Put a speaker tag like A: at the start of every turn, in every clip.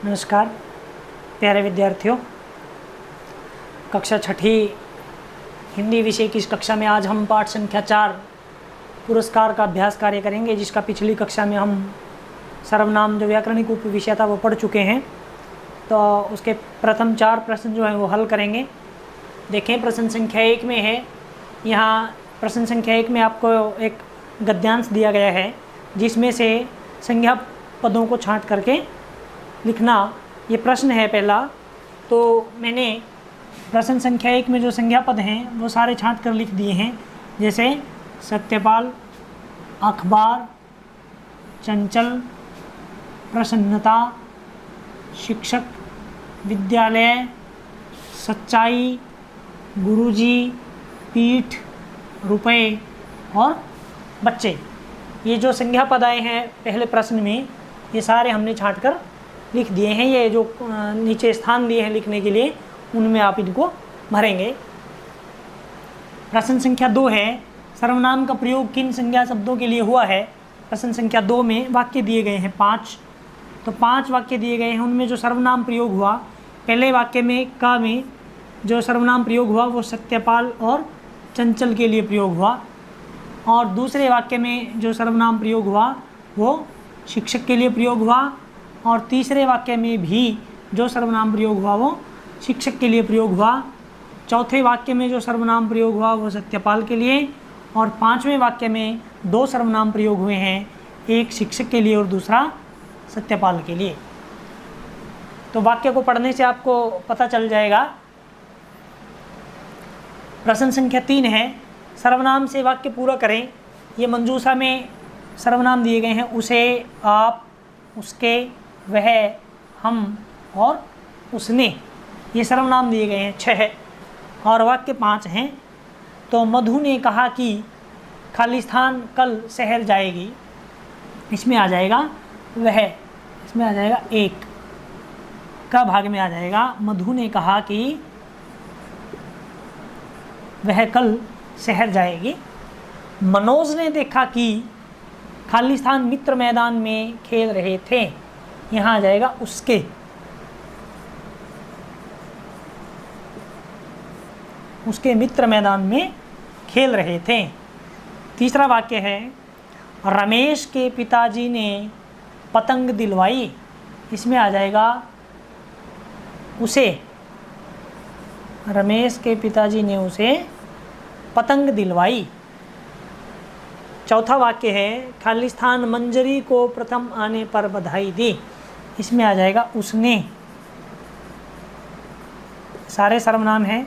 A: नमस्कार प्यारे विद्यार्थियों, कक्षा छठी हिंदी विषय की इस कक्षा में आज हम पाठ संख्या 4 पुरस्कार का अभ्यास कार्य करेंगे, जिसका पिछली कक्षा में हम सर्वनाम जो व्याकरणिक उप विषय था वो पढ़ चुके हैं। तो उसके प्रथम 4 प्रश्न जो हैं वो हल करेंगे। देखें, प्रश्न संख्या 1 में है, यहाँ प्रश्न संख्या 1 में आपको एक गद्यांश दिया गया है जिसमें से संज्ञा पदों को छांट करके लिखना, ये प्रश्न है पहला। तो मैंने प्रश्न संख्या 1 में जो संज्ञा पद हैं वो सारे छांट कर लिख दिए हैं, जैसे सत्यपाल, अखबार, चंचल, प्रसन्नता, शिक्षक, विद्यालय, सच्चाई, गुरुजी, पीठ, रुपए और बच्चे। ये जो संज्ञा पद आए हैं पहले प्रश्न में, ये सारे हमने छांट कर लिख दिए हैं। ये जो नीचे स्थान दिए हैं लिखने के लिए, उनमें आप इनको भरेंगे। प्रश्न संख्या 2 है, सर्वनाम का प्रयोग किन संज्ञा शब्दों के लिए हुआ है। प्रश्न संख्या 2 में वाक्य दिए गए हैं 5। तो 5 वाक्य दिए गए हैं, उनमें जो सर्वनाम प्रयोग हुआ, पहले वाक्य में का में जो सर्वनाम प्रयोग हुआ वो सत्यपाल और चंचल के लिए प्रयोग हुआ, और दूसरे वाक्य में जो सर्वनाम प्रयोग हुआ वो शिक्षक के लिए प्रयोग हुआ, और तीसरे वाक्य में भी जो सर्वनाम प्रयोग हुआ वो शिक्षक के लिए प्रयोग हुआ। चौथे वाक्य में जो सर्वनाम प्रयोग हुआ वो सत्यपाल के लिए, और 5वें वाक्य में 2 सर्वनाम प्रयोग हुए हैं, एक शिक्षक के लिए और दूसरा सत्यपाल के लिए। तो वाक्य को पढ़ने से आपको पता चल जाएगा। प्रश्न संख्या 3 है, सर्वनाम से वाक्य पूरा करें। ये मंजूषा में सर्वनाम दिए गए हैं, उसे, आप, उसके, वह, हम और उसने, ये सर्वनाम दिए गए हैं 6, और वाक्य 5 हैं। तो मधु ने कहा कि खालिस्तान कल शहर जाएगी, इसमें आ जाएगा वह, इसमें आ जाएगा एक का भाग में आ जाएगा। मधु ने कहा कि वह कल शहर जाएगी। मनोज ने देखा कि खालिस्तान मित्र मैदान में खेल रहे थे, यहाँ आ जाएगा उसके। उसके मित्र मैदान में खेल रहे थे। तीसरा वाक्य है, रमेश के पिताजी ने पतंग दिलवाई, इसमें आ जाएगा उसे। रमेश के पिताजी ने उसे पतंग दिलवाई। चौथा वाक्य है, खालिस्तान मंजरी को प्रथम आने पर बधाई दी, इसमें आ जाएगा उसने। सारे सर्वनाम हैं।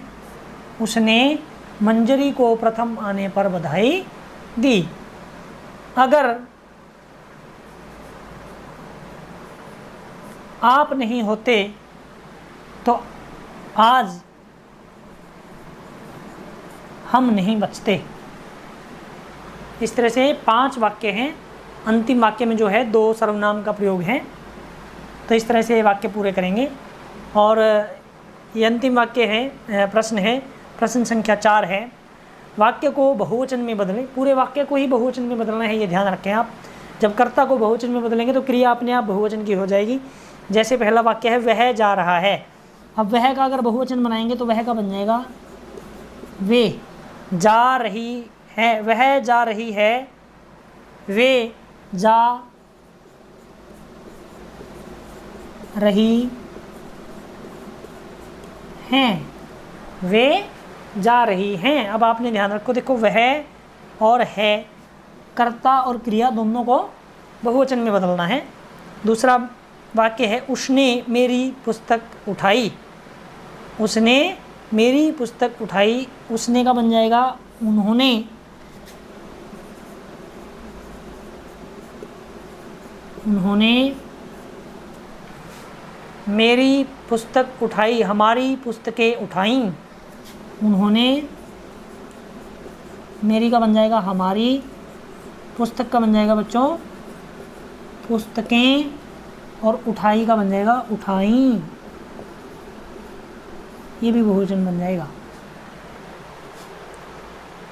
A: उसने मंजरी को प्रथम आने पर बधाई दी। अगर आप नहीं होते तो आज हम नहीं बचते। इस तरह से 5 वाक्य हैं। अंतिम वाक्य में जो है 2 सर्वनाम का प्रयोग है। तो इस तरह से वाक्य पूरे करेंगे। और ये अंतिम वाक्य है, प्रश्न है, प्रश्न संख्या 4 है, वाक्य को बहुवचन में बदलें। पूरे वाक्य को ही बहुवचन में बदलना है, ये ध्यान रखें आप। जब कर्ता को बहुवचन में बदलेंगे तो क्रिया अपने आप बहुवचन की हो जाएगी। जैसे पहला वाक्य है, वह जा रहा है। अब वह का अगर बहुवचन बनाएंगे तो वह का बन जाएगा वे जा रही है, वह जा रही है, वे जा रही हैं, वे जा रही हैं। अब आपने ध्यान रखो, देखो वह और है, कर्ता और क्रिया दोनों को बहुवचन में बदलना है। दूसरा वाक्य है, उसने मेरी पुस्तक उठाई। उसने मेरी पुस्तक उठाई, उसने का बन जाएगा उन्होंने। उन्होंने मेरी पुस्तक उठाई, हमारी पुस्तकें उठाईं। उन्होंने मेरी का बन जाएगा हमारी, पुस्तक का बन जाएगा बच्चों पुस्तकें, और उठाई का बन जाएगा उठाईं। ये भी बहुवचन बन जाएगा।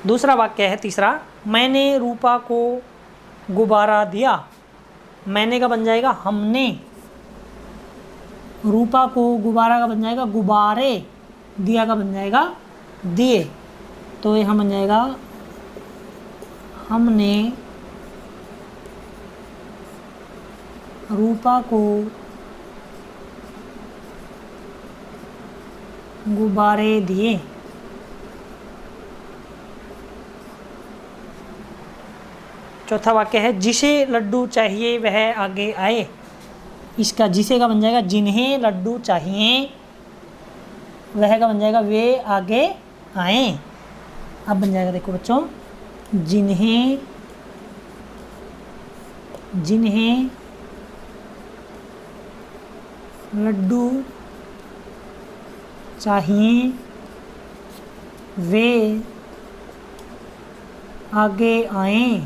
A: दूसरा वाक्य है तीसरा, मैंने रूपा को गुब्बारा दिया। मैंने का बन जाएगा हमने। रूपा को गुब्बारा का बन जाएगा गुब्बारे, दिया का बन जाएगा दिए। तो यहाँ बन जाएगा हमने रूपा को गुब्बारे दिए। चौथा वाक्य है जिसे लड्डू चाहिए वह आगे आए। इसका जिसे का बन जाएगा जिन्हें लड्डू चाहिए, वह का बन जाएगा वे आगे आए। अब बन जाएगा देखो बच्चों, जिन्हें लड्डू चाहिए वे आगे आए।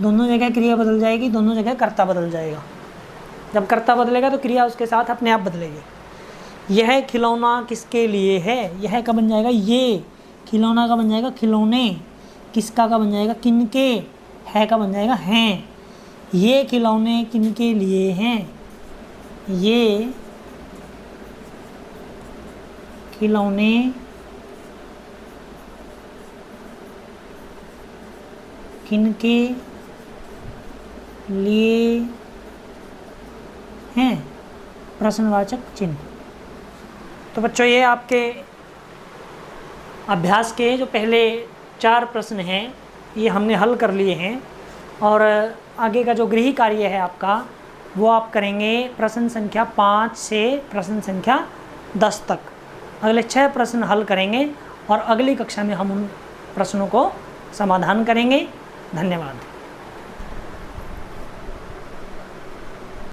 A: दोनों जगह क्रिया बदल जाएगी, दोनों जगह कर्ता बदल जाएगा। जब कर्ता बदलेगा तो क्रिया उसके साथ अपने आप बदलेगी। यह खिलौना किसके लिए है, यह का बन जाएगा ये, खिलौना का बन जाएगा खिलौने, किसका का बन जाएगा किनके, है का बन जाएगा हैं। ये खिलौने किनके लिए हैं, ये खिलौने किनके लिए हैं, प्रश्नवाचक चिन्ह। तो बच्चों ये आपके अभ्यास के जो पहले 4 प्रश्न हैं ये हमने हल कर लिए हैं, और आगे का जो गृह कार्य है आपका वो आप करेंगे प्रश्न संख्या 5 से प्रश्न संख्या 10 तक। अगले 6 प्रश्न हल करेंगे और अगली कक्षा में हम उन प्रश्नों को समाधान करेंगे। धन्यवाद।